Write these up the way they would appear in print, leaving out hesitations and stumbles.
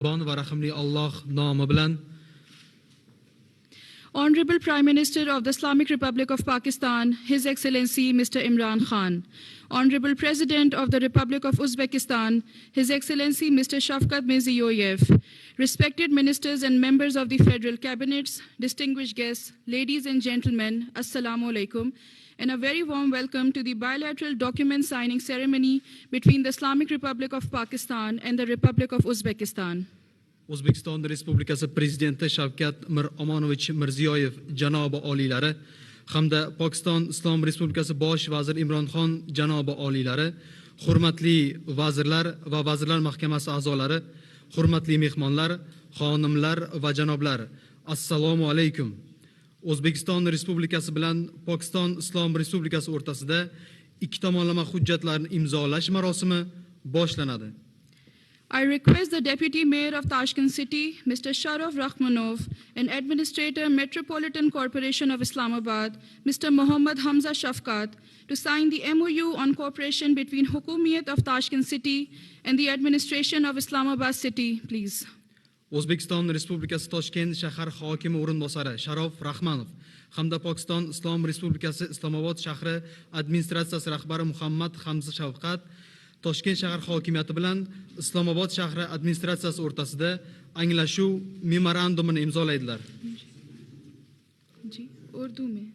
va rahimli Alloh nomi bilan. Honorable Prime Minister of the Islamic Republic of Pakistan, His Excellency Mr. Imran Khan. Honorable President of the Republic of Uzbekistan, His Excellency Mr. Shafkat Mirziyoyev. Respected ministers and members of the Federal Cabinets, distinguished guests, ladies and gentlemen, Assalamu alaikum, and a very warm welcome to the bilateral document signing ceremony between the Islamic Republic of Pakistan and the Republic of Uzbekistan. O'zbekiston Respublikasi Prezidenti Shavkat Miromonovich Mirziyoyev janobi oliylari hamda Pokiston Islom Respublikasi Bosh vazir Imron Xon janobi oliylari, hurmatli vazirlar va vazirlar mahkamasi a'zolari, hurmatli mehmonlar, xonimlar va janoblar, assalomu alaykum. O'zbekiston Respublikasi bilan Pokiston Islom Respublikasi o'rtasida ikki tomonlama hujjatlarni imzolash marosimi boshlanadi. I request the Deputy Mayor of Tashkent City, Mr. Sharaf Rahmanov, and Administrator, Metropolitan Corporation of Islamabad, Mr. Muhammad Hamza Shafkat, to sign the MoU on cooperation between Hukumiyat of Tashkent City and the Administration of Islamabad City, please. O'zbekiston Respublikasi Toshkent shahar hokimi o'rinbosari Sharof Rahmanov hamda Pokiston Islom Respublikasi Islomobod shahri administratsiyasi rahbari Muhammad Hamza Shafkat Toshkent shahar hokimiyati bilan Islomobod shahri administratsiyasi o'rtasida anglashuv memorandumini imzolaydilar. Urdu mein.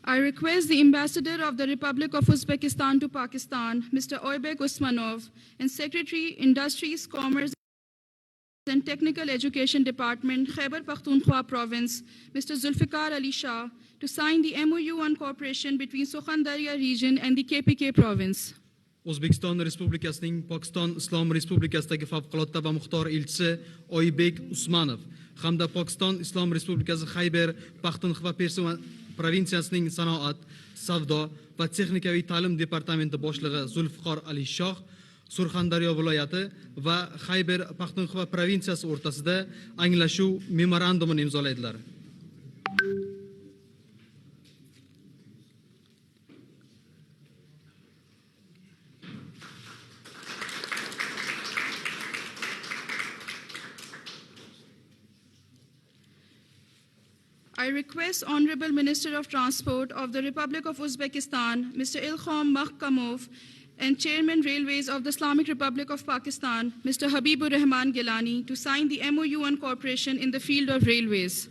I request the Ambassador of the Republic of Uzbekistan to Pakistan, Mr. Uzbek Usmanov, and Secretary, Industries, Commerce and Technical Education Department, Khyber Pakhtunkhwa Province, Mr. Zulfikar Ali Shah, to sign the MoU on cooperation between Sukhandarya region and the KPK province. O'zbekiston Respublikasining Pokiston Islom Respublikasidagi favqulodda va muxtor elchisi Uzbek Usmanov hamda Pokiston Islom Respublikasi Khyber Pakhtunkhwa provinsiyasining sanoat, savdo va texnikaviy ta'lim departamenti boshlig'i Zulfiqor Ali Shoh Surxondaryo viloyati va Khyber Pakhtunkhwa provinsiyasi o'rtasida anglashuv memorandumini imzolaydilar. I request Honorable Minister of Transport of the Republic of Uzbekistan, Mr. Ilham Mahkamov, and Chairman Railways of the Islamic Republic of Pakistan, Mr. Habibur Rahman Gilani, to sign the MoU on cooperation in the field of railways.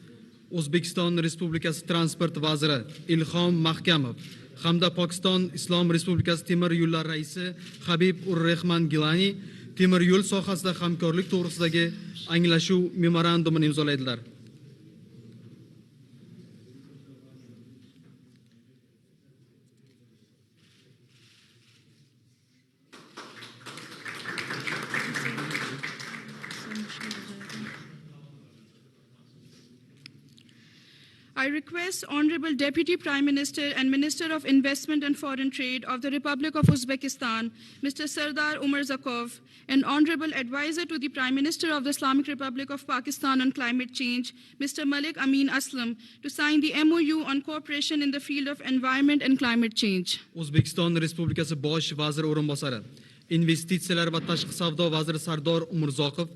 O'zbekiston Respublikasi Transport vaziri Ilhom Mahkamov hamda Pokiston Islom Respublikasi temir yo'llar raisi Habibur Rahman Gilani temir yo'l sohasida hamkorlik to'g'risidagi anglashuv memorandumini imzolaydilar. I request Honorable Deputy Prime Minister and Minister of Investment and Foreign Trade of the Republic of Uzbekistan, Mr. Sardar Umar Zakov, and Honorable Advisor to the Prime Minister of the Islamic Republic of Pakistan on Climate Change, Mr. Malik Amin Aslam, to sign the MoU on cooperation in the field of environment and climate change. O'zbekiston Respublikasi Bosh vazir o'rinbosari, Investitsiyalar va tashqi savdo vaziri Sardor Umurzoqov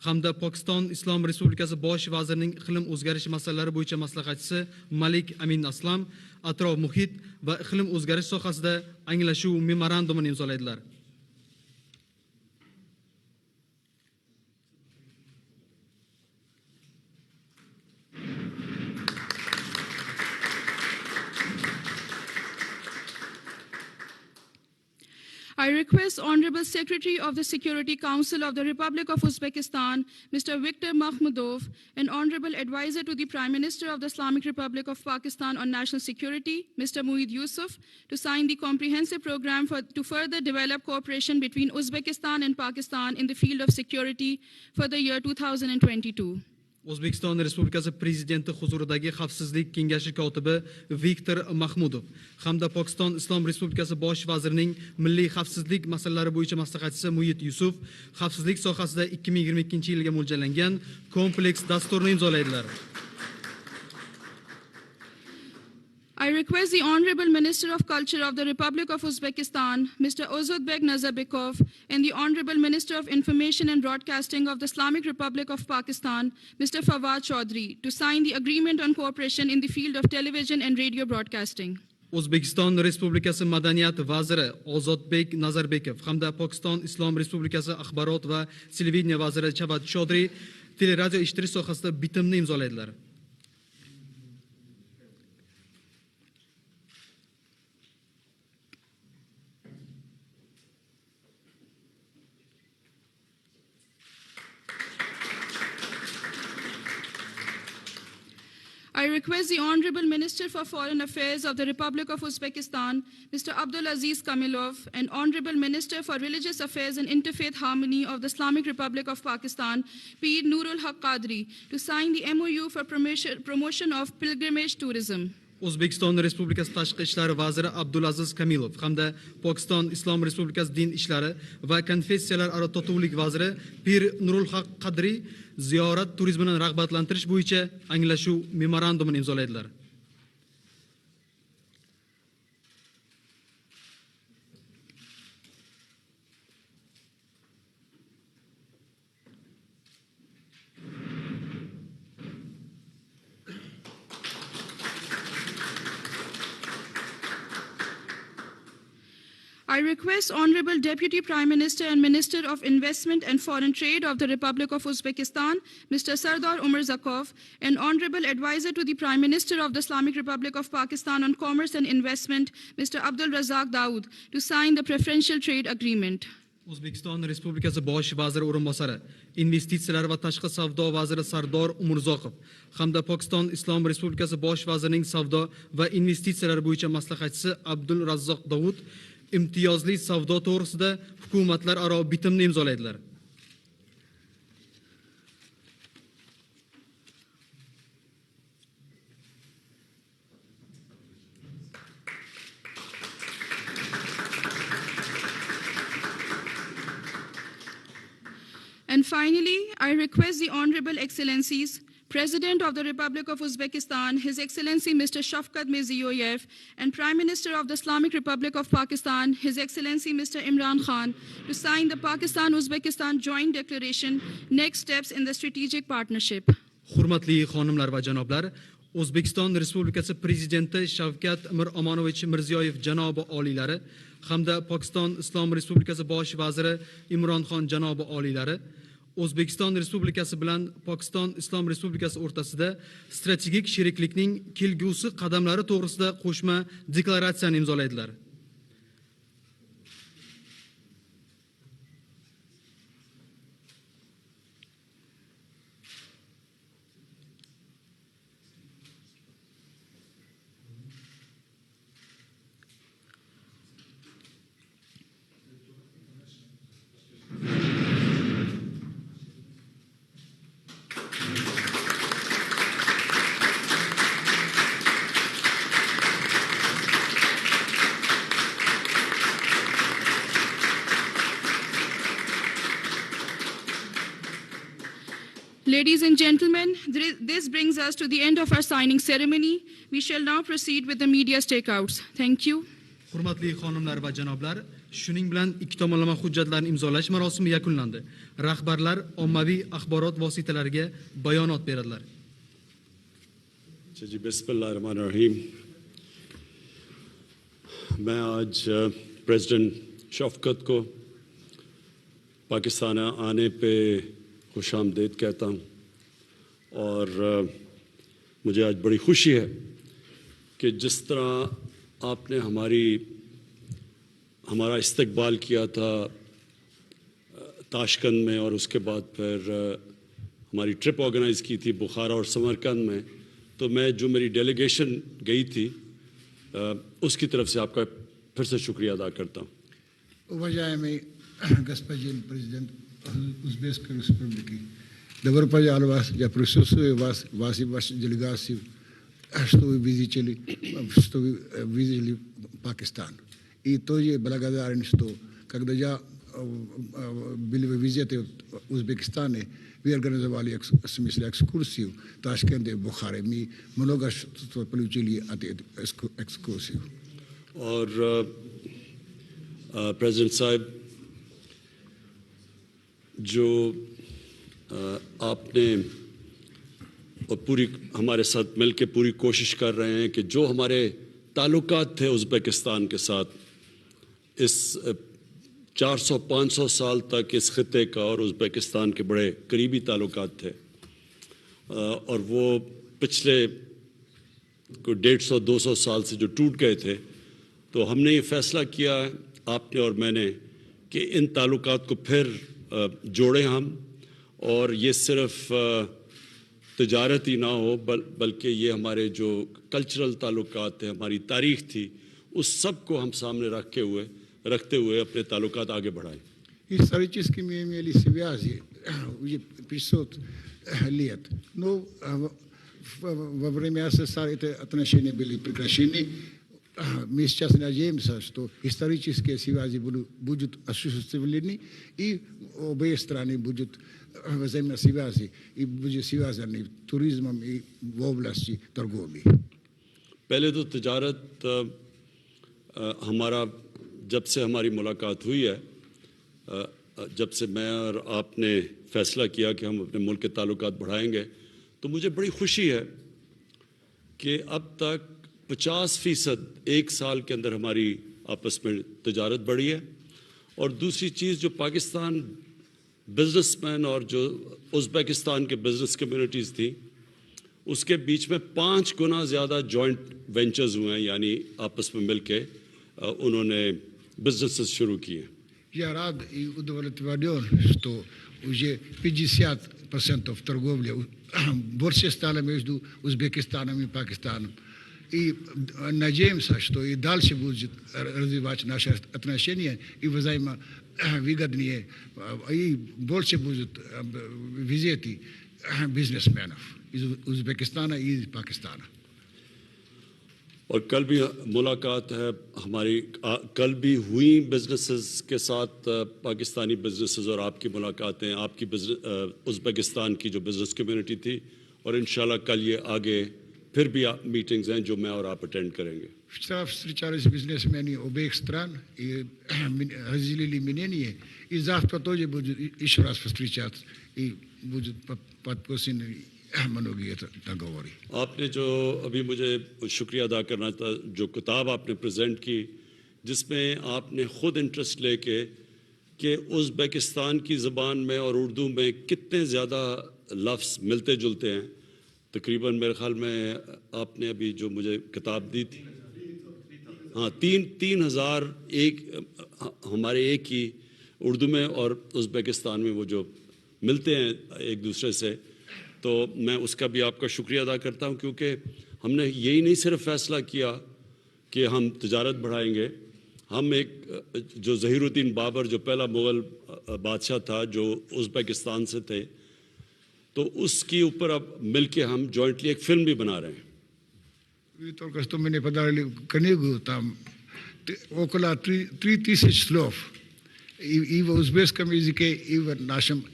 hamda Pokiston Islom Respublikasi Bosh vazirining iqlim o'zgarishi masalalari bo'yicha maslahatchisi Malik Amin Aslam atrof muhit va iqlim o'zgarish sohasida anglashuv memorandumini imzolaydilar. I request Honorable Secretary of the Security Council of the Republic of Uzbekistan, Mr. Viktor Mahmudov, and Honorable Advisor to the Prime Minister of the Islamic Republic of Pakistan on National Security, Mr. Mueed Yusuf, to sign the comprehensive program to further develop cooperation between Uzbekistan and Pakistan in the field of security for the year 2022. O'zbekiston Respublikasi Prezidenti huzuridagi Xavfsizlik kengashi kotibi Viktor Mahmudov hamda Pokiston Islom Respublikasi bosh vazirining milliy xavfsizlik masalalari bo'yicha maslahatchisi Muhit Yusuf xavfsizlik sohasida 2022-yilga mo'ljallangan kompleks dasturni imzolaydilar. I request the Honorable Minister of Culture of the Republic of Uzbekistan, Mr. Uzbek Nazarbekov, and the Honorable Minister of Information and Broadcasting of the Islamic Republic of Pakistan, Mr. Fawad Chaudhry, to sign the agreement on cooperation in the field of television and radio broadcasting. O'zbekiston Respublikasi Madaniyat vaziri Ozodbek Nazarbekov hamda Pokiston Islom Respublikasi axborot va televideniya vaziri Fawad Chaudhry teleradio eshittirish sohasida bitimni imzolaydilar. I request the Honorable Minister for Foreign Affairs of the Republic of Uzbekistan, Mr. Abdulaziz Kamilov, and Honorable Minister for Religious Affairs and Interfaith Harmony of the Islamic Republic of Pakistan, Pir Nurul Haq Qadri, to sign the MoU for promotion of pilgrimage tourism. O'zbekiston Respublikasi Tashqi ishlar vaziri Abdulaziz Kamilov hamda Pokiston Islom Respublikasi din ishlari va konfessiyalar aro totuvlik vaziri Pir Nurul Haq Qadri ziyorat turizmini rag'batlantirish bo'yicha anglashuv memorandumini imzolaydilar. I request Honorable Deputy Prime Minister and Minister of Investment and Foreign Trade of the Republic of Uzbekistan, Mr. Sardar Umar Zakov, and Honorable Advisor to the Prime Minister of the Islamic Republic of Pakistan on Commerce and Investment, Mr. Abdul Razak Daud, to sign the preferential trade agreement. O'zbekiston Respublikasi bosh vaziri o'rinbosari, investitsiyalar va tashqi savdo vaziri Sardor Umurzoqov hamda Pokiston Islom Respublikasi bosh vazirining savdo va investitsiyalar bo'yicha maslahatchisi Abdul Razzoq Davud imtiyozli savdo to'g'risida hukumatlar aro bitimni imzolaydilar. And finally, I request the Honorable Excellencies, President of the Republic of Uzbekistan, His Excellency Mr. Shafkat Mirziyoyev, and Prime Minister of the Islamic Republic of Pakistan, His Excellency Mr. Imran Khan, to sign the Pakistan-Uzbekistan Joint Declaration, Next Steps in the Strategic Partnership. Hurmatli xonimlar va janoblar, O'zbekiston Respublikasi Prezidenti Shavkat Miromonovich Mirziyoyev janobi oliylari hamda Pokiston Islom Respublikasi bosh vaziri Imron Xon janobi oliylari O'zbekiston Respublikasi bilan Pokiston Islom Respublikasi o'rtasida strategik sheriklikning kelgusi qadamlari to'g'risida qo'shma deklaratsiyani imzolaydilar. Ladies and gentlemen, this brings us to the end of our signing ceremony. We shall now proceed with the media stakeouts. Thank you. Hurmatli xonimlar va janoblar, shuning bilan ikki tomonlama hujjatlarni imzolash marosimi yakunlandi. Rahbarlar ommaviy axborot vositalariga bayonot beradilar. जी बिस्मिल्लाहिर्रहमानिर्रहीम मैं आज प्रेसिडेंट शफकत को पाकिस्तान आने पे खुशामदीद कहता हूँ और मुझे आज बड़ी खुशी है कि जिस तरह आपने हमारा इस्तकबाल किया था ताशकंद में और उसके बाद फिर हमारी ट्रिप ऑर्गेनाइज़ की थी बुखारा और समरकंद में, तो मैं जो मेरी डेलीगेशन गई थी उसकी तरफ से आपका फिर से शुक्रिया अदा करता हूँ. Уважаемый господин президент Узбекской республики, Добро пожаловать, я присутствую вас, вашей делегации, что вы видели, Пакистан. И тоже благодарен, что когда я был в визите в Узбекистане, вы организовали в смысле экскурсию в Ташкенте, в Бухаре. Мы много что получили от этой экскурсии. और प्रेसिडेंट साहब, जो आपने और पूरी हमारे साथ मिलकर पूरी कोशिश कर रहे हैं कि जो हमारे ताल्लुकात थे उज़्बेकिस्तान के साथ इस 400-500 साल तक इस खिते का और उज़्बेकिस्तान के बड़े करीबी ताल्लुकात थे, और वो पिछले कोई 150-200 साल से जो टूट गए थे, तो हमने ये फैसला किया, आपने और मैंने, कि इन ताल्लुकात को फिर जोड़ें हम, और ये सिर्फ तिजारत ही ना हो बल्कि ये हमारे जो कल्चरल ताल्लुकात थे, हमारी तारीख़ थी, उस सब को हम सामने रखते हुए अपने ताल्लुकात आगे बढ़ाएं. Исторически мы имели связи уже 500 лет, но во время СССР эти отношения были прекращены. Мы сейчас надеемся, что исторические связи будут осуществлены, и обе страны будут взаимосвязи и будут связаны туризмом и в области торговли. पहले तो तिजारत हमारा जब से हमारी मुलाकात हुई है, जब से मैं और आपने फैसला किया कि हम अपने मुल्क के ताल्लुकात बढ़ाएंगे, तो मुझे बड़ी खुशी है कि अब तक 50% एक साल के अंदर हमारी आपस में तिजारत बढ़ी है. और दूसरी चीज़, जो पाकिस्तान बिजनेसमैन और जो उज़्बेकिस्तान के बिजनेस कम्युनिटीज़ थी, उसके बीच में 5 गुना ज़्यादा जॉइंट वेंचर्स हुए हैं, यानी आपस में मिलके उन्होंने बिजनेसेस शुरू किए. Я рад и удовлетворен, что уже 50% торговли больше стало между Узбекистаном и Пакистаном. И надеемся, что и дальше будет развивать наши отношения и взаимовыгоднее, и больше будет визиты бизнесменов из Узбекистана и Пакистана. और कल भी मुलाकात है हमारी, कल भी हुई बिजनेसेस के साथ, पाकिस्तानी बिजनेसेस, और आपकी मुलाकातें, आपकी उज़्बेकिस्तान की जो बिजनेस कम्युनिटी थी, और इंशाल्लाह कल ये आगे फिर भी मीटिंग्स हैं जो मैं और आप अटेंड करेंगे. Вчера встречались бизнесмены обеих стран и разделили мнение, и завтра тоже будут еще раз встречаться, и будут подписаны многие договоры. आपने जो अभी मुझे शुक्रिया अदा करना था, जो किताब आपने प्रेजेंट की, जिसमें आपने ख़ुद इंटरेस्ट लेके कि उज़्बेकिस्तान की ज़बान में और उर्दू में कितने ज़्यादा लफ्ज़ मिलते जुलते हैं. तकरीबन मेरे ख़्याल में आपने अभी जो मुझे किताब दी थी, हाँ, 3,000 एक हमारे एक ही उर्दू में और उज़्बेकिस्तान में वो जो मिलते हैं एक दूसरे से, तो मैं उसका भी आपका शुक्रिया अदा करता हूँ, क्योंकि हमने यही नहीं सिर्फ फ़ैसला किया कि हम तिजारत बढ़ाएंगे, हम एक जो ज़हीरुद्दीन बाबर जो पहला मुग़ल बादशाह था जो उज़्बेकिस्तान से थे, तो उसके ऊपर अब मिलके हम जॉइंटली एक फ़िल्म भी बना रहे हैं. Вы только что мне подарили книгу, там около 3000 слов, и в узбекском языке, и в нашем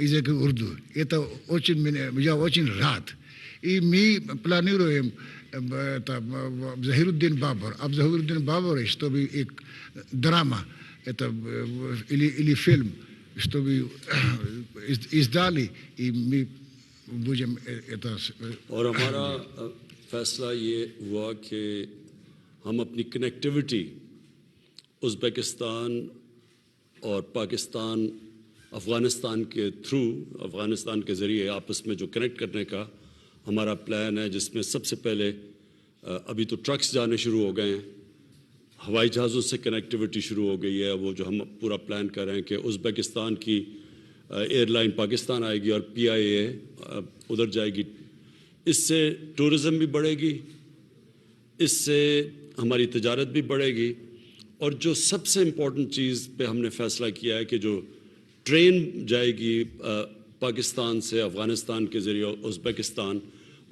языке урду. Это очень я очень рад. И мы планируем Захируддин Бабар, об Захируддин Бабаре, чтобы драма это, или фильм, чтобы издали, и мы будем это... और हमारा फैसला ये हुआ कि हम अपनी कनेक्टिविटी उज़्बेकिस्तान और पाकिस्तान, अफ़गानिस्तान के थ्रू, अफ़गानिस्तान के ज़रिए आपस में जो कनेक्ट करने का हमारा प्लान है, जिसमें सबसे पहले अभी तो ट्रक्स जाने शुरू हो गए हैं, हवाई जहाज़ों से कनेक्टिविटी शुरू हो गई है. वो जो हम पूरा प्लान कर रहे हैं कि उज़्बेकिस्तान की एयरलाइन पाकिस्तान आएगी और PIA उधर जाएगी. इससे टूरिज़म भी बढ़ेगी, इससे हमारी तिजारत भी बढ़ेगी, और जो सबसे इम्पोर्टेंट चीज़ पे हमने फ़ैसला किया है कि जो ट्रेन जाएगी पाकिस्तान से अफ़गानिस्तान के ज़रिए उज़्बेकिस्तान,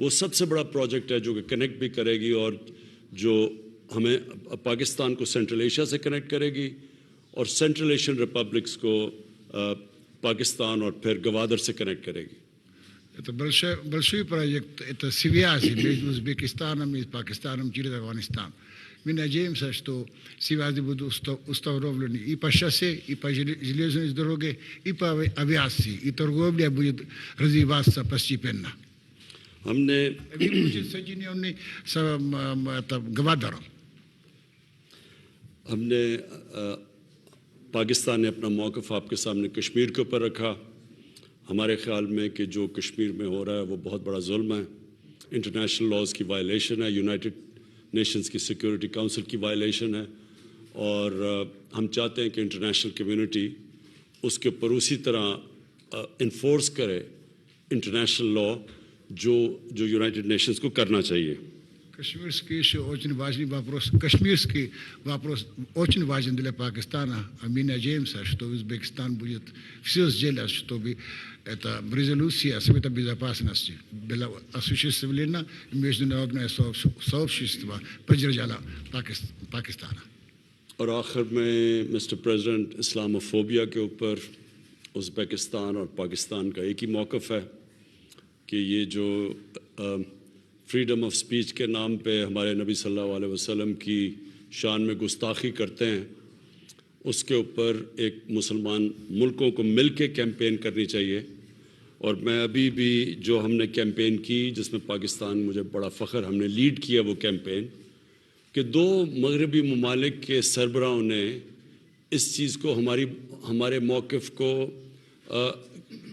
वो सबसे बड़ा प्रोजेक्ट है जो कि कनेक्ट भी करेगी और जो हमें पाकिस्तान को सेंट्रल एशिया से कनेक्ट करेगी और सेंट्रल एशियन रिपब्लिक्स को पाकिस्तान और फिर गवादर से कनेक्ट करेगी. Это большой проект, это связи между Узбекистаном и Пакистаном через Афганистан. Мы надеемся, что связи будут установлены и по шоссе, и по железной дороге, и по авиации, и торговля будет развиваться постепенно. हमने будет соединенный с Гвадором. हमने पाकिस्तान ने अपना मौक़िफ़ आपके सामने कश्मीर के ऊपर रखा. हमारे ख़्याल में कि जो कश्मीर में हो रहा है वो बहुत बड़ा जुल्म है, इंटरनेशनल लॉज़ की वायलेशन है, यूनाइटेड नेशंस की सिक्योरिटी काउंसिल की वायलेशन है और हम चाहते हैं कि इंटरनेशनल कम्युनिटी उसके ऊपर उसी तरह इन्फोर्स करे इंटरनेशनल लॉ जो यूनाइटेड नेशंस को करना चाहिए. Кашмирский еще очень важный вопрос. Кашмирский вопрос очень важен для Пакистана. А мы надеемся, что Узбекистан будет все сделать, чтобы эта резолюция Совета Безопасности была осуществлена, и международное сообщество поддержало Пакистана. और आखिर में मिस्टर प्रेसिडेंट इस्लामोफोबिया के ऊपर उज़्बेकिस्तान और पाकिस्तान का एक ही मौक़िफ़ है कि ये जो फ्रीडम ऑफ स्पीच के नाम पे हमारे नबी सल्लल्लाहु अलैहि वसल्लम की शान में गुस्ताखी करते हैं, उसके ऊपर एक मुसलमान मुल्कों को मिल के कैंपेन करनी चाहिए. और मैं अभी भी जो हमने कैंपेन की जिसमें पाकिस्तान मुझे बड़ा फ़ख्र हमने लीड किया वो कैंपेन कि दो मगरबी ममालिक के सरबराहों ने इस चीज़ को हमारे मौक़िफ़ को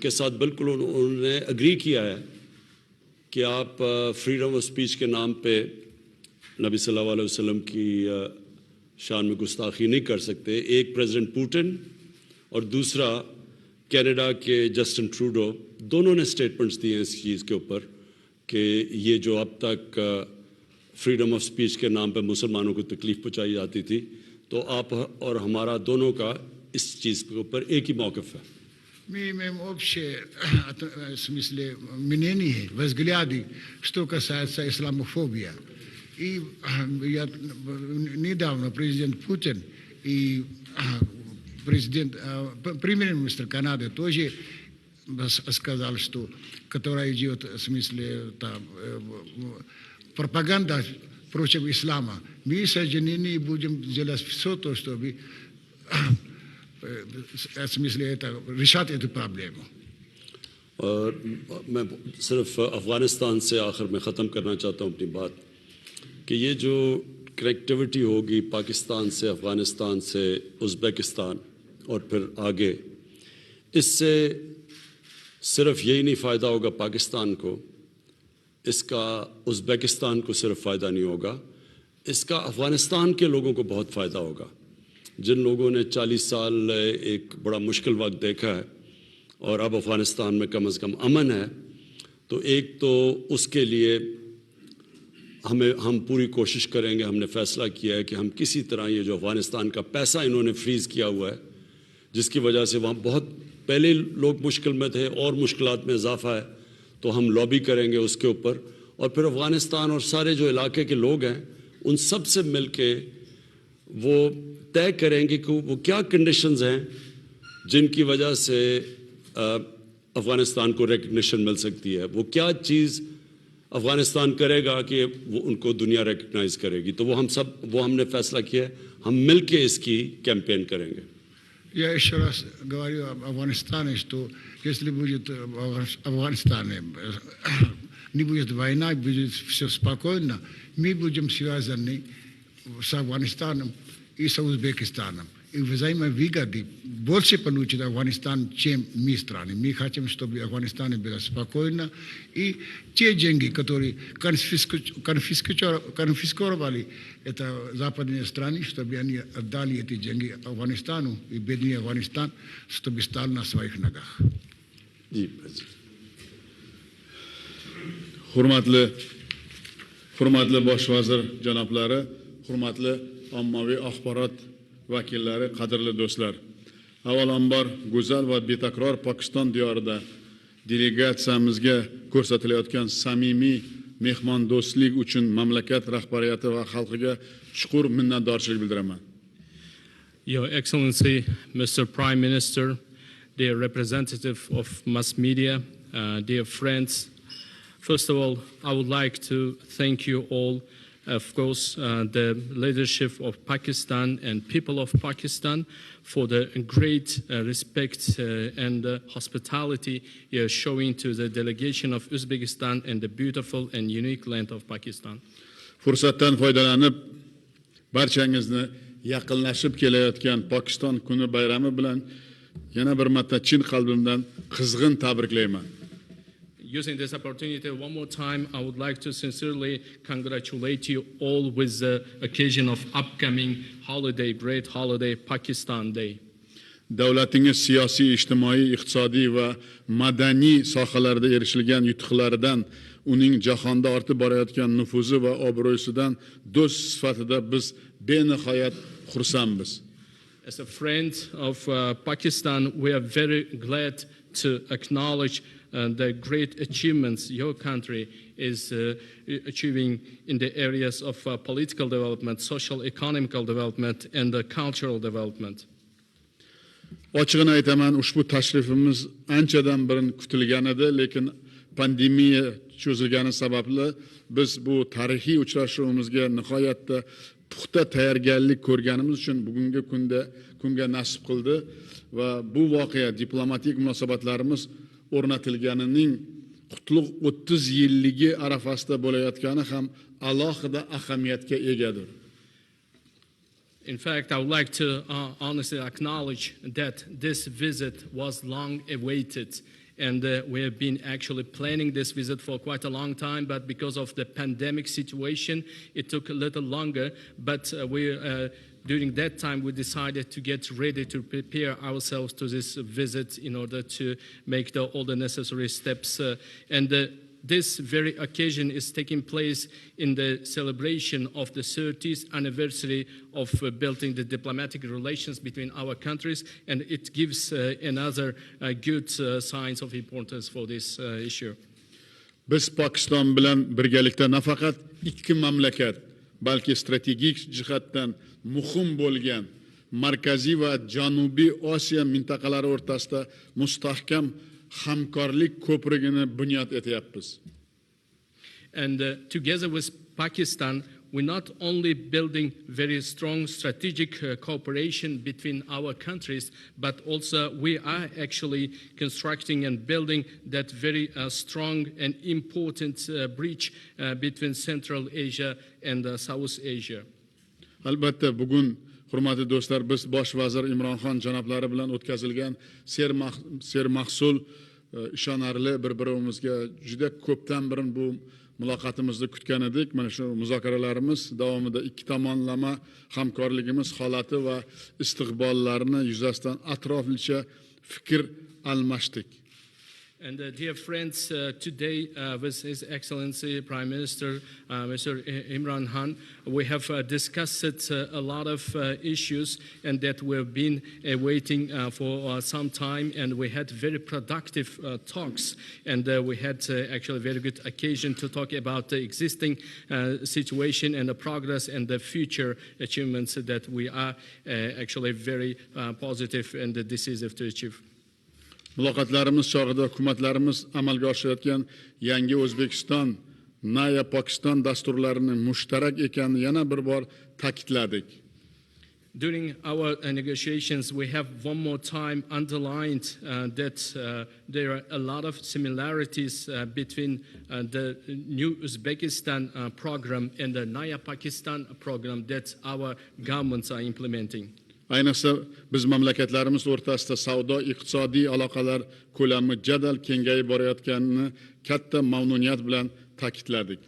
के साथ बिल्कुल उन्होंने एग्री किया है कि आप फ्रीडम ऑफ स्पीच के नाम पे नबी सल्लल्लाहु अलैहि वसल्लम की शान में गुस्ताखी नहीं कर सकते. एक प्रेसिडेंट पुतिन और दूसरा कनाडा के जस्टिन ट्रूडो, दोनों ने स्टेटमेंट्स दिए हैं इस चीज़ के ऊपर कि ये जो अब तक फ्रीडम ऑफ स्पीच के नाम पे मुसलमानों को तकलीफ़ पहुँचाई जाती थी, तो आप और हमारा दोनों का इस चीज़ के ऊपर एक ही मौक़िफ़ है. Мы имеем общее, в смысле, мнение, взгляды, что касается исламофобии. И недавно президент Путин и премьер-министр Канады тоже сказал, что которая идет, в смысле, пропаганда против ислама. Мы соединены будем делать все то, чтобы в смысле это решать эту проблему. और मैं सिर्फ अफ़गानिस्तान से आखिर में ख़त्म करना चाहता हूँ अपनी बात कि ये जो कनेक्टिविटी होगी पाकिस्तान से, अफ़गानिस्तान से, उज़्बेकिस्तान और फिर आगे, इससे सिर्फ यही नहीं फ़ायदा होगा पाकिस्तान को, इसका उज़्बेकिस्तान को सिर्फ फ़ायदा नहीं होगा, इसका अफ़गानिस्तान के लोगों को बहुत फ़ायदा होगा. जिन लोगों ने 40 साल एक बड़ा मुश्किल वक्त देखा है और अब अफ़गानिस्तान में कम से कम अमन है, तो एक तो उसके लिए हम पूरी कोशिश करेंगे. हमने फ़ैसला किया है कि हम किसी तरह ये जो अफ़गानिस्तान का पैसा इन्होंने फ्रीज़ किया हुआ है, जिसकी वजह से वहाँ बहुत पहले लोग मुश्किल में थे और मुश्किलात में इजाफा है, तो हम लॉबी करेंगे उसके ऊपर. और फिर अफ़गानिस्तान और सारे जो इलाके के लोग हैं उन सब से मिल के वो तय करेंगे कि वो क्या कंडीशंस हैं जिनकी वजह से अफ़गानिस्तान को रिकग्निशन मिल सकती है, वो क्या चीज़ अफ़गानिस्तान करेगा कि वो उनको दुनिया रिकग्नाइज़ करेगी. तो वो हमने फ़ैसला किया है, हम मिल के इसकी कैंपेन करेंगे. Я еще раз говорю об Афганистане, что если будет в Афганистане не будет война, будет все спокойно, мы будем связаны с Афганистаном и с Узбекистаном. И взаимовыгоды больше получит Афганистан, чем мы страны. Мы хотим, чтобы Афганистане было спокойно. И те деньги, которые конфисковали это западные страны, чтобы они отдали эти деньги Афганистану, и бедный Афганистан, чтобы стал на своих ногах. Hurmatli bosh vazir janoblari, hurmatli ommaviy axborot vakillari, qadrli do'stlar. Avvalambor go'zal va betakror Pokiston diyorida delegatsiyamizga ko'rsatilayotgan samimiy mehmondo'stlik uchun mamlakat rahbariyati va xalqiga chuqur minnatdorchilik bildiraman. Your Excellency, Mr. Prime Minister, dear representative of mass media, dear friends, first of all, I would like to thank you all, of course, the leadership of Pakistan and people of Pakistan for the great respect and hospitality you're showing to the delegation of Uzbekistan and the beautiful and unique land of Pakistan. Fursatdan foydalanib, barchangizni yaqinlashib kelayotgan Pokiston kuni bayrami bilan yana bir marta chin qalbimdan qizg'in tabriklayman. Using this opportunity one more time, I would like to sincerely congratulate you all with the occasion of upcoming holiday, great holiday, Pakistan Day. Davlatingiz siyosiy, ijtimoiy, iqtisodiy va madaniy sohalarda erishilgan yutuqlaridan, uning jahonda ortib borayotgan nufuzi va obro'sidan do'st sifatida biz benihoyat xursandmiz. As a friend of Pakistan, we are very glad to acknowledge the great achievements your country is achieving in the areas of political development, social, economical development, and cultural development. Ochig'ini aytaman, ushbu tashrifimiz anchadan burun kutilgan edi, lekin pandemiya cho'zilgani sababli biz bu tarixiy uchrashuvimizga nihoyatda puxta tayyorgarlik ko'rganimiz uchun bugungi kunga nasib qildi va bu voqea diplomatik munosabatlarimiz o'rnatilganining qutlug' 30 yilligi arafasida bo'layotgani ham alohida ahamiyatga egadir. In fact, I would like to honestly acknowledge that this visit was long awaited. And we have been actually planning this visit for quite a long time, but because of the pandemic situation, it took a little longer. But during that time, we decided to get ready to prepare ourselves to this visit in order to make all the necessary steps. This very occasion is taking place in the celebration of the 30th anniversary of building the diplomatic relations between our countries, and it gives another good signs of importance for this issue. Biz Pokiston bilan birgalikda nafaqat ikki mamlakat, balki strategik jihatdan muhim bo'lgan Markaziy va Janubiy Osiyo mintaqalari o'rtasida mustahkam hamkorlik ko'prigini bunyod etyapmiz. And together with Pakistan, we're not only building very strong strategic cooperation between our countries, but also we are actually constructing and building that very strong and important bridge between Central Asia and South Asia. Albatta bugun hurmatli do'stlar, biz bosh vazir Imron Xon janoblari bilan o'tkazilgan sermahsul ishonarli bir-birimizga juda ko'pdan burun bu muloqotimizni kutgan edik. Mana shu muzokaralarimiz davomida ikki tomonlama hamkorligimiz holati va istiqbollarini yuzasidan atroflicha fikr almashdik. And dear friends, today with His Excellency Prime Minister Mr. Imran Khan, we have discussed a lot of issues and that we've been waiting for some time, and we had very productive talks, and we had actually very good occasion to talk about the existing situation and the progress and the future achievements that we are actually very positive and decisive to achieve. Muloqotlarimiz chog'ida hukumatlarimiz amalga oshirayotgan yangi O'zbekiston, Naya Pokiston dasturlarining mushtarak ekanini yana bir bor ta'kidladik. During our negotiations, we have one more time underlined that there are a lot of similarities between the new Uzbekistan program and the Naya Pakistan program that our governments are implementing. Ayniqsa biz mamlakatlarimiz o'rtasida savdo iqtisodiy aloqalar ko'lami jadal kengayib borayotganini katta mamnuniyat bilan ta'kidladik.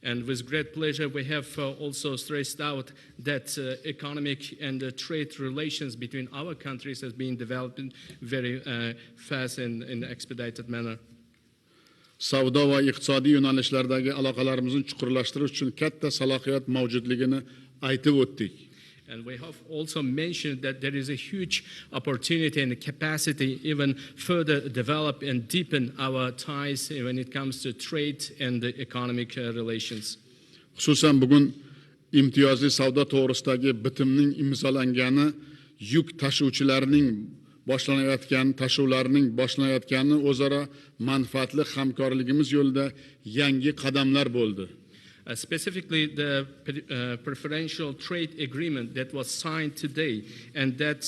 And with great pleasure, we have also stressed out that economic and trade relations between our countries has been developing very fast and in an expedited manner. Savdo va iqtisodiy yo'nalishlardagi aloqalarimizni chuqurlashtirish uchun katta salohiyat mavjudligini aytib o'tdik. And we have also mentioned that there is a huge opportunity and capacity even further develop and deepen our ties when it comes to trade and the economic relations. Xususan bugun imtiyozli savdo to'g'risidagi bitimning imzolangani yuk tashuvchilarning tashuvlarning boshlanayotgani o'zaro manfaatli hamkorligimiz yo'lida yangi qadamlar bo'ldi. Specifically, the preferential trade agreement that was signed today, and that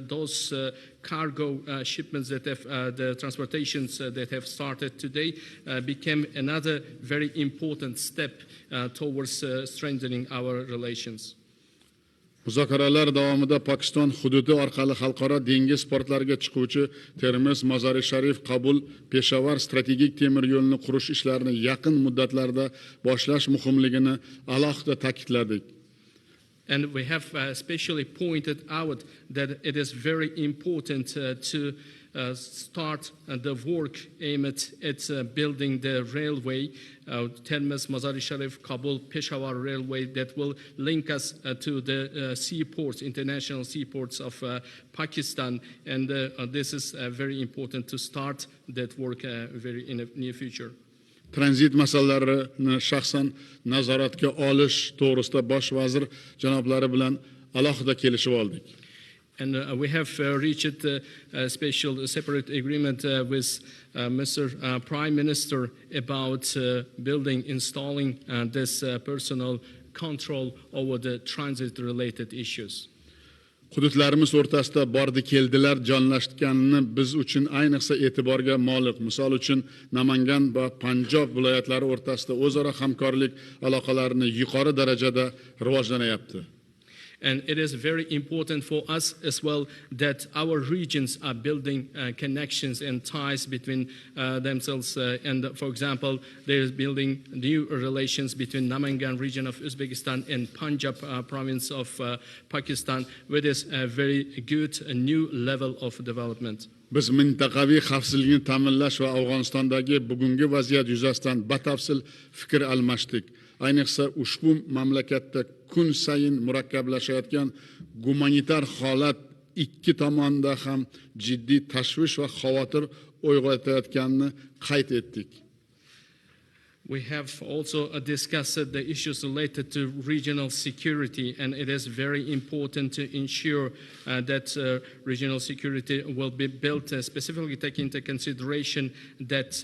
those cargo shipments that have the transportations that have started today became another very important step towards strengthening our relations. Muzokaralar davomida Pokiston hududi orqali xalqaro dengiz portlariga chiquvchi Termiz, Mazar-i Sharif, Qabul, Peshawar strategik temir yo'lini qurish ishlarini yaqin muddatlarda boshlash muhimligini alohida ta'kidladik. And we have especially pointed out that it is very important to start the work aimed at building the railway, Termiz, Mazar-i Sharif, Kabul, Peshawar railway that will link us to the seaports, international seaports of Pakistan. And this is very important to start that work very in the near future. Tranzit masalalarini shaxsan nazoratga olish to'g'risida bosh vazir janoblari bilan alohida kelishib oldik. And we have reached a special separate agreement with Mr. Prime Minister about installing this personal control over the transit-related issues. Hududlarimiz o'rtasida bordi keldilar jonlashganini biz uchun ayniqsa e'tiborga molik. Misol uchun Namangan va Panjob viloyatlari o'rtasida o'zaro hamkorlik aloqalarini yuqori darajada rivojlanyapti. And it is very important for us as well that our regions are building connections and ties between themselves. And for example, there is building new relations between Namangan region of Uzbekistan and Punjab province of Pakistan, with this very good new level of development. Biz mintaqaviy xavfsizlikni ta'minlash va Afg'onistondagi bugungi vaziyat yuzasidan batafsil fikr almashdik. Ayniqsa ushbu mamlakatda kun sayin murakkablashayotgan gumanitar holat ikki tomonda ham jiddiy tashvish va xavotir uyg'otayotganini qayd etdik. We have also discussed the issues related to regional security, and it is very important to ensure that regional security will be built, specifically taking into consideration that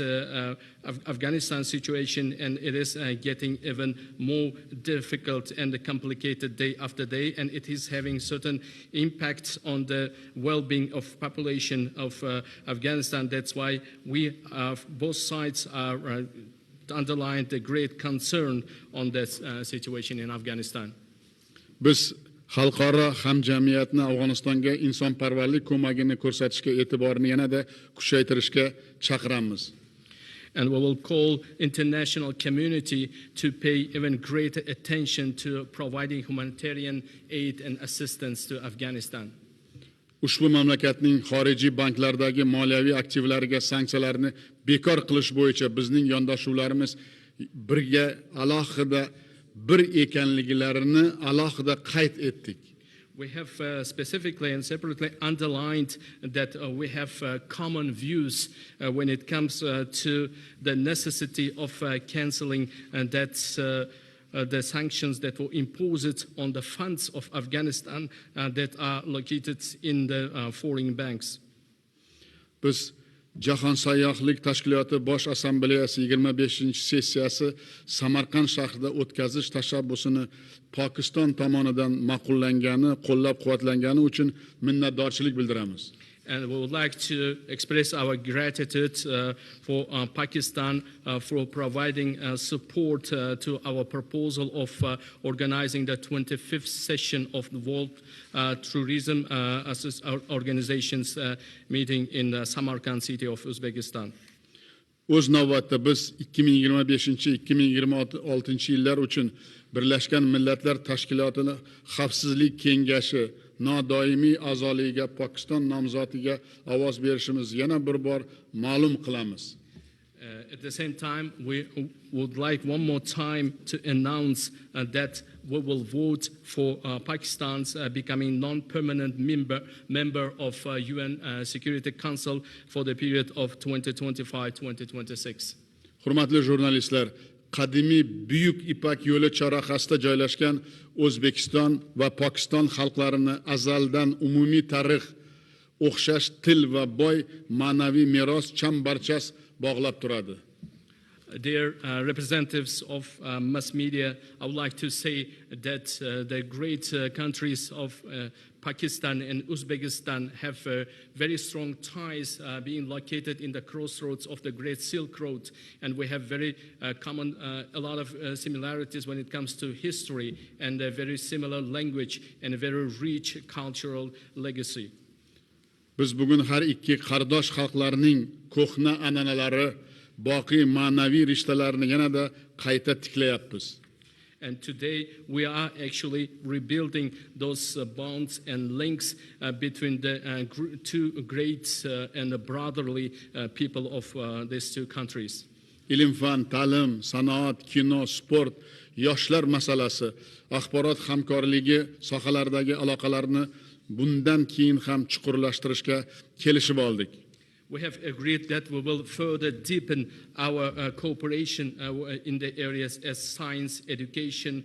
Afghanistan situation, and it is getting even more difficult and complicated day after day, and it is having certain impacts on the well-being of population of Afghanistan. That's why we, both sides are underlined the great concern on this situation in Afghanistan. Biz xalqaro hamjamiyatni Afg'onistonga insonparvarlik ko'magini ko'rsatishga e'tiborni yanada kuchaytirishga chaqiramiz. And we will call international community to pay even greater attention to providing humanitarian aid and assistance to Afghanistan. Ushbu mamlakatning xorijiy banklardagi moliyaviy aktivlariga sanksiyalarni bekor qilish bo'yicha bizning yondoshuvlarimiz birga alohida bir ekanliklarini alohida qayd etdik. We have specifically and separately underlined that we have common views when it comes to the necessity of cancelling the sanctions that were imposed on the funds of Afghanistan that are located in the foreign banks. Biz Jahon sayyohlik tashkiloti bosh assambleyasi 25-sessiyasi Samarqand shahrida o'tkazish tashabbusini Pokiston tomonidan ma'qullangani, qo'llab-quvvatlangani uchun minnatdorchilik bildiramiz. And we would like to express our gratitude for Pakistan for providing support to our proposal of organizing the 25th session of the World Tourism Organization's meeting in the Samarkand city of Uzbekistan. O'z navbatda biz 2025-2026 yillar uchun Birlashgan Millatlar Tashkilotini Xavfsizlik Kengashi nodoimiy a'zoligiga Pokiston nomzodiga ovoz berishimiz yana bir bor ma'lum qilamiz. At the same time, we would like one more time to announce that we will vote for Pakistan's becoming non-permanent member of UN Security Council for the period of 2025-2026. Hurmatli jurnalistlar, qadimiy Buyuk Ipak yo'li chorrahasida joylashgan O'zbekiston va Pokiston xalqlarini azaldan umumiy tarix, o'xshash til va boy ma'naviy meros chambarchas bog'lab turadi. Dear representatives of mass media, I would like to say that the great countries of Pakistan and Uzbekistan have very strong ties being located in the crossroads of the Great Silk Road, and we have very a lot of similarities when it comes to history and a very similar language and a very rich cultural legacy. Biz bugun har ikki qardosh xalqlarning ko'hna an'analari, boqiy ma'naviy rishtalarini yanada qayta tiklayapmiz. And today we are actually rebuilding those bonds and links between the two great and brotherly people of these two countries. Ilm fan, ta'lim, sanoat, kino, sport, yoshlar masalasi, axborot hamkorligi sohalaridagi aloqalarni bundan keyin ham chuqurlashtirishga kelishib oldik. We have agreed that we will further deepen our cooperation in the areas as science, education,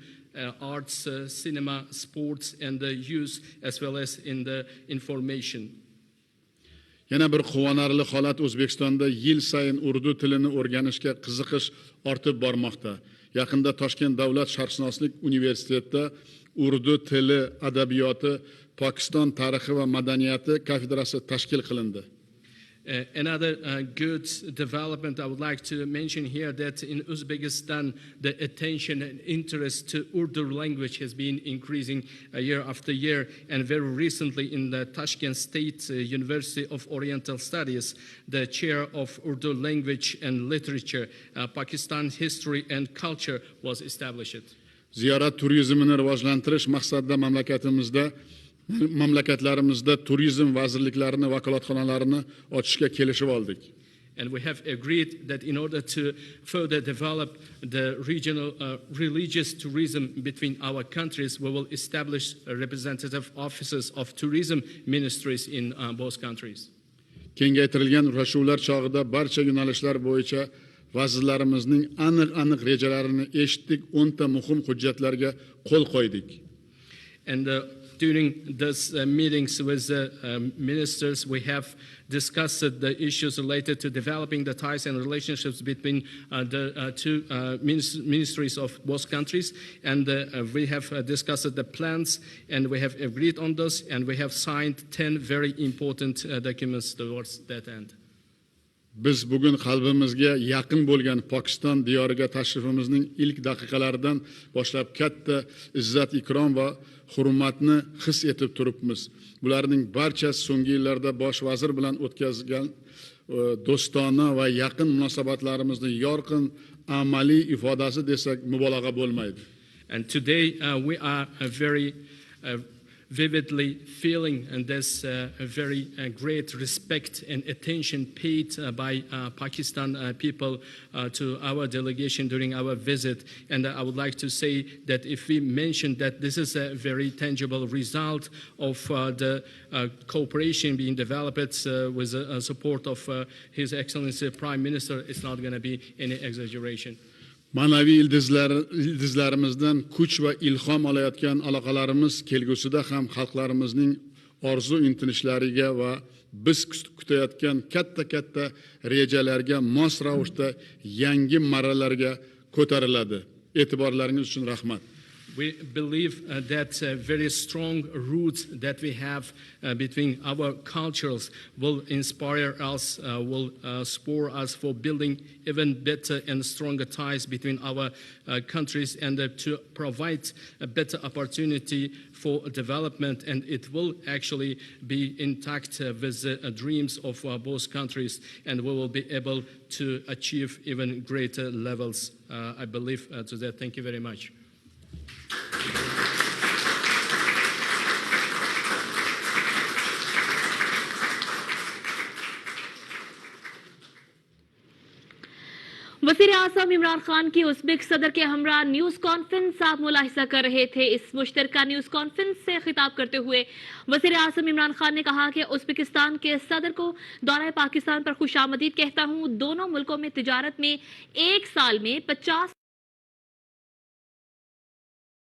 arts, cinema, sports, and the youth, as well as in the information. Yana bir quvonarli holat O'zbekistonda yil sayin urdu tilini o'rganishga qiziqish ortib bormoqda. Yaqinda Toshkent davlat sharqshunoslik universitetida urdu tili, adabiyoti, Pokiston tarixi va madaniyati kafedrasi tashkil qilindi. Another good development I would like to mention here that in Uzbekistan the attention and interest to Urdu language has been increasing year after year, and very recently in the Tashkent State University of Oriental Studies, the chair of Urdu language and literature, Pakistan history and culture was established. Ziyorat turizmini rivojlantirish maqsadida mamlakatlarimizda turizm vazirliklarini, vakolatxonalarini ochishga kelishib oldik. And we have agreed that in order to further develop the regional religious tourism between our countries, we will establish representative offices of tourism ministries in both countries. Kengaytirilgan uchrashuvlar chog'ida barcha yo'nalishlar bo'yicha vazirlarimizning aniq rejalarini eshitdik, 10 ta muhim hujjatlarga qo'l qo'ydik. And during these meetings with the ministers, we have discussed the issues related to developing the ties and relationships between the two ministries of both countries. And we have discussed the plans, and we have agreed on those, and we have signed 10 very important documents towards that end. Biz bugun qalbimizga yaqin bo'lgan Pokiston diyoriga tashrifimizning ilk daqiqalaridan boshlab katta izzat, ikrom va hurmatni his etib turibmiz. Bularning barchasi so'nggi yillarda bosh vazir bilan o'tkazgan do'stona va yaqin munosabatlarimizning yorqin amaliy ifodasi desak mubolag'a bo'lmaydi. And today we are very vividly feeling and there's a very great respect and attention paid by Pakistan people to our delegation during our visit. And I would like to say that if we mention that this is a very tangible result of the cooperation being developed with the support of His Excellency Prime Minister, it's not going to be any exaggeration. Ma'naviy ildizlarimizdan kuch va ilhom olayotgan aloqalarimiz kelgusida ham xalqlarimizning orzu intilishlariga va biz kutayotgan katta rejalarga mos ravishda yangi marralarga ko'tariladi. E'tiborlaringiz uchun rahmat. We believe that very strong roots that we have between our cultures will inspire us, will spur us for building even better and stronger ties between our countries, and to provide a better opportunity for development. And it will actually be intact with the dreams of both countries, and we will be able to achieve even greater levels, I believe, to that. Thank you very much. वज़ीर आज़म इमरान खान की उज़्बेक सदर के हमरा news conference आप मुलाहिज़ा कर रहे थे। इस मुश्तरका न्यूज़ कॉन्फ्रेंस से खिताब करते हुए वज़ीर आज़म इमरान खान ने कहा कि उज़्बेकिस्तान के सदर को दौरा पाकिस्तान पर खुशामदीद कहता हूँ। दोनों मुल्कों में तिजारत में एक साल में 50